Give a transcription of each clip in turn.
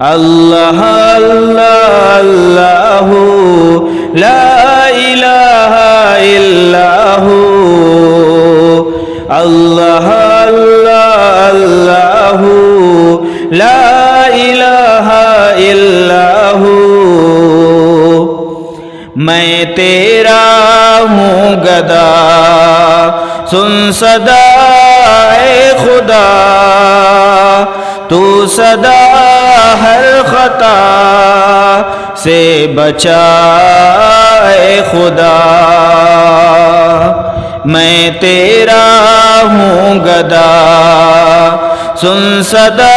اللہ اللہ اللہ لا الہ الا ہو، اللہ اللہ اللہ لا الہ الا ہو۔ میں تیرا ہوں گدا، سن صدا اے خدا، تو صدا ہر خطا سے بچا اے خدا۔ میں تیرا ہوں گدا، سن صدا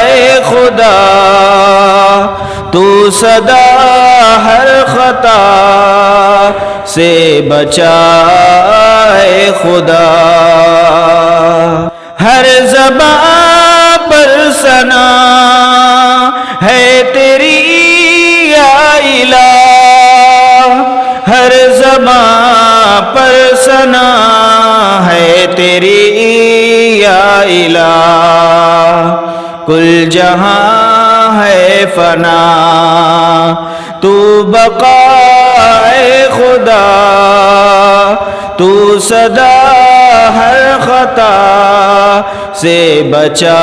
اے خدا، تو صدا ہر خطا سے بچا اے خدا۔ ہر زبان پر ثنا ہے تیری یا الہ، ہر زبان پر ثنا ہے تیری یا الہ۔ کل جہاں ہے فنا، تو بقا اے خدا، تو صدا ہر خطا سے بچا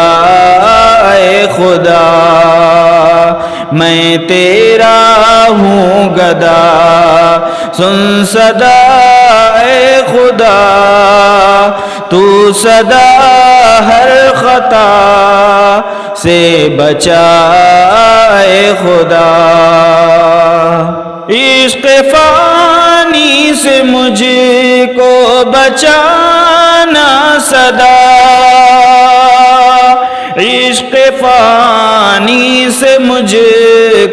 اے خدا۔ میں تیرا ہوں گدا، سن صدا اے خدا، تو صدا ہر خطا سے بچا اے خدا۔ عشق فانی سے مجھ کو بچانا صدا، عشق فانی سے مجھ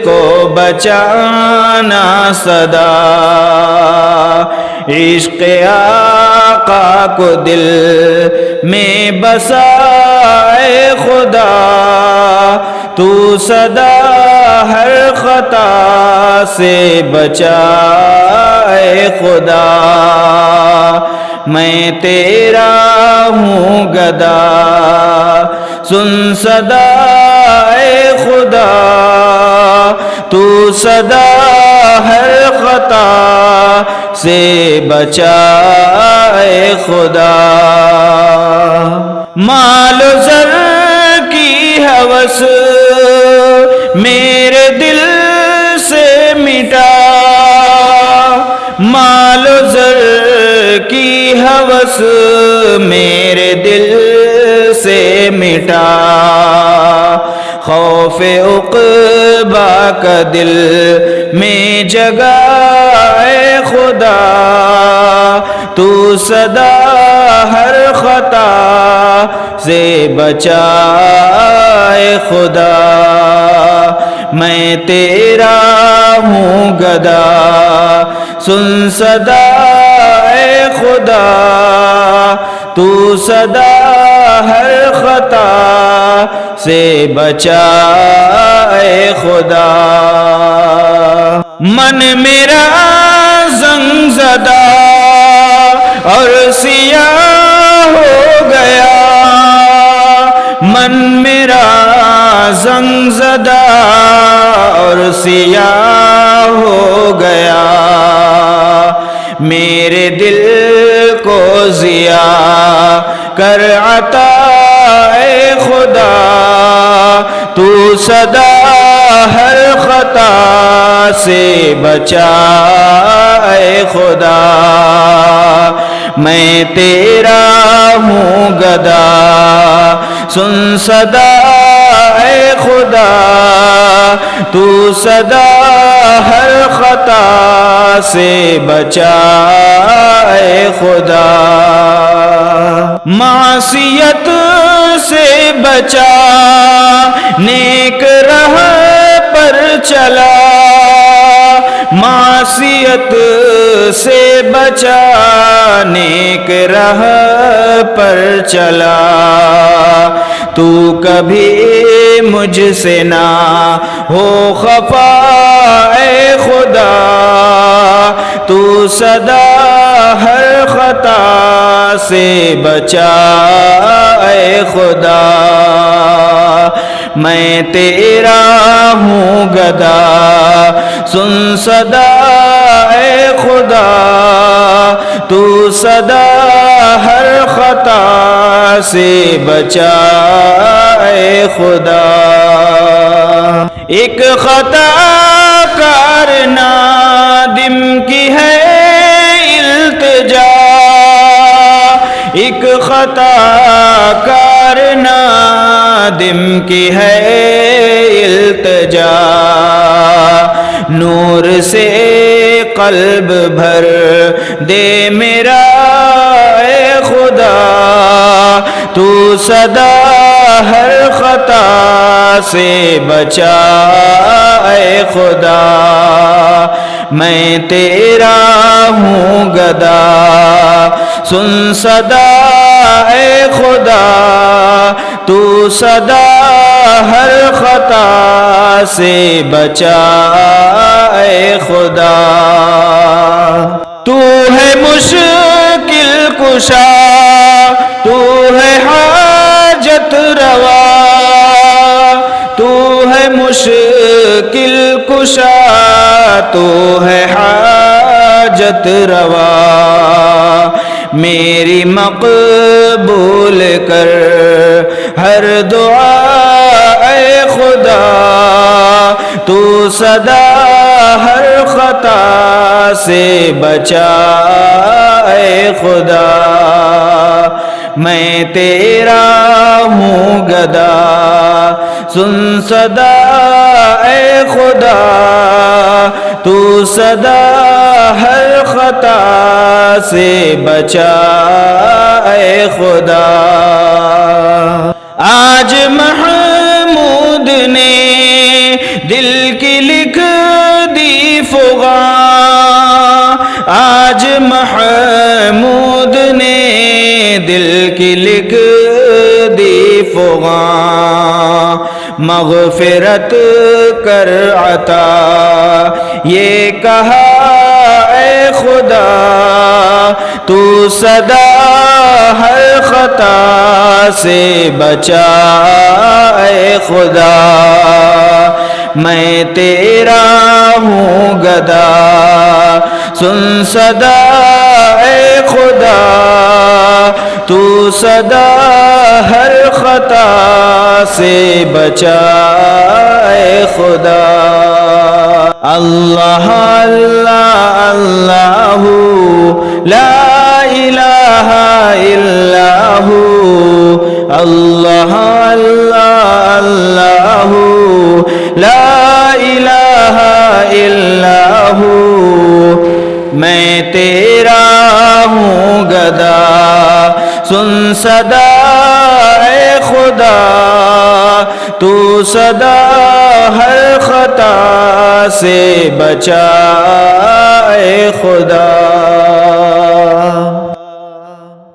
کو بچانا صدا۔ عشق آقا کو دل میں بسا اے خدا، تو صدا ہر خطا سے بچا اے خدا۔ میں تیرا ہوں گدا، سن صدا اے خدا، تو صدا ہر خطا سے بچا اے خدا۔ مال و زر کی ہوس میرے دل سے مٹا، مال و زر کی ہوس میرے دل سے مٹا۔ خوف عقبہ کا دل میں جگا اے خدا، تو صدا ہر خطا سے بچا اے خدا۔ میں تیرا ہوں گدا، سن صدا اے خدا، تو صدا ہر خطا سے بچا اے خدا۔ من میرا زنگ زدہ اور سیاہ ہو گیا، من میرا زنگ زدہ اور سیاہ ہو گیا۔ میرے دل کو ضیا کر عطا اے خدا، تو صدا ہر خطا سے بچا اے خدا۔ میں تیرا ہوں گدا، سن صدا اے خدا، تو صدا ہر خطا سے بچا اے خدا۔ معصیت سے بچا، نیک راہ پر چلا، معصیت سے بچا، نیک راہ پر چلا۔ تو کبھی مجھ سے نہ ہو خفا اے خدا، تو صدا ہر خطا سے بچا اے خدا۔ میں تیرا ہوں گدا سن صدا اے خدا تو صدا ہر خطا سے بچا اے خدا ایک خطا کار نادم کی ہے التجا ایک خطا کار نادم کی ہے التجا نور سے قلب بھر دے میرا اے خدا تو صدا ہر خطا سے بچا اے خدا میں تیرا ہوں گدا سن صدا اے خدا تو صدا ہر خطا سے بچا اے خدا تو ہے مشکل کشا تو ہے حاجت روا تو ہے مشکل کشا تو ہے حاجت روا میری مقبول کر ہر دعا اے خدا تو صدا ہر خطا سے بچا اے خدا میں تیرا ہوں گدا سن صدا اے خدا تو صدا ہر خطا سے بچا اے خدا آج محمود نے دل کی لکھ دی فغاں آج محمود نے دل کی لکھ دی فغاں مغفرت کر عطا یہ کہا اے خدا تو صدا ہر خطا سے بچا اے خدا میں تیرا ہوں گدا سن صدا اے خدا تو صدا ہر خطا سے بچا اے خدا اللہ اللہ اللہ لا الہ الا ہو اللہ اللہ اللہ لا الہ الا ہو میں تیرا ہوں گدا سن صدا اے خدا تو صدا ہر خطا سے بچا اے خدا